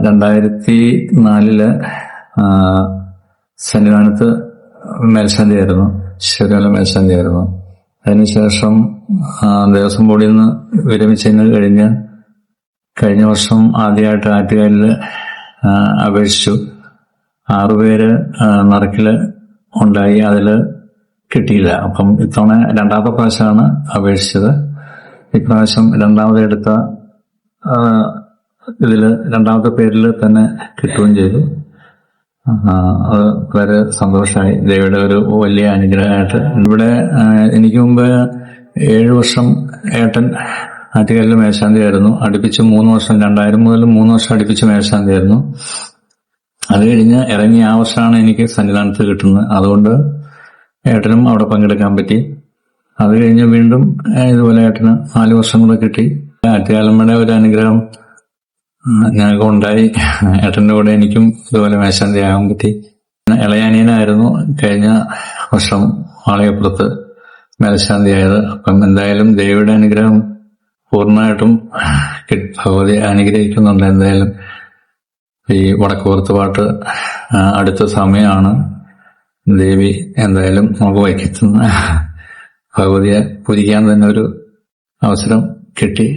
2004 സന്നിധാനത്ത് മേൽശാന്തിയായിരുന്നു, ശിവകാല മേൽശാന്തിയായിരുന്നു. അതിനുശേഷം ദേവസ്വം ബോർഡിൽ നിന്ന് വിരമിച്ചതിന് കഴിഞ്ഞ വർഷം ആദ്യമായിട്ട് ആറ്റുകാലില് അപേക്ഷിച്ചു. 6 പേര് നറുക്കില് ഉണ്ടായി, അതില് കിട്ടിയില്ല. അപ്പം ഇത്തവണ 2ാമത്തെ പ്രാവശ്യമാണ് അപേക്ഷിച്ചത്. ഇപ്രാവശ്യം 2ാമത് എടുത്ത ഇതില് 2ാമത്തെ പേരിൽ തന്നെ കിട്ടുകയും ചെയ്തു. അത് വളരെ സന്തോഷമായി. ദേവിയുടെ ഒരു വലിയ അനുഗ്രഹമായിട്ട്. ഇവിടെ എനിക്ക് മുമ്പ് 7 വർഷം ഏട്ടൻ ആറ്റുകാലിൽ മേൽശാന്തിയായിരുന്നു. അടുപ്പിച്ച് 3 വർഷം, 2000 മുതൽ 3 വർഷം അടുപ്പിച്ച് മേൽശാന്തിയായിരുന്നു. അത് കഴിഞ്ഞ് ഇറങ്ങി ആ വർഷമാണ് എനിക്ക് സന്നിധാനത്ത് കിട്ടുന്നത്. അതുകൊണ്ട് ഏട്ടനും അവിടെ പങ്കെടുക്കാൻ പറ്റി. അത് കഴിഞ്ഞ് വീണ്ടും ഇതുപോലെ ഏട്ടന് 4 വർഷം കൂടെ കിട്ടി. ആറ്റുകാലമ്മയുടെ ഒരു അനുഗ്രഹം ഞങ്ങൾക്ക് ഉണ്ടായി. ഏട്ടന്റെ കൂടെ എനിക്കും ഇതുപോലെ മേൽശാന്തി ആകാൻ പറ്റി. ഇളയാനിയനായിരുന്നു കഴിഞ്ഞ വർഷം വാളയപ്പുറത്ത് മേൽശാന്തിയായത്. അപ്പം എന്തായാലും ദേവിയുടെ അനുഗ്രഹം പൂർണ്ണമായിട്ടും ഭഗവതി അനുഗ്രഹിക്കുന്നുണ്ട്. എന്തായാലും ഈ വടക്കുപുറത്ത് പാട്ട് അടുത്ത സമയമാണ്. ദേവി എന്തായാലും നമുക്ക് വൈക്കത്തുനിന്ന് ഭഗവതിയെ പൂജിക്കാൻ തന്നെ ഒരു അവസരം കിട്ടി.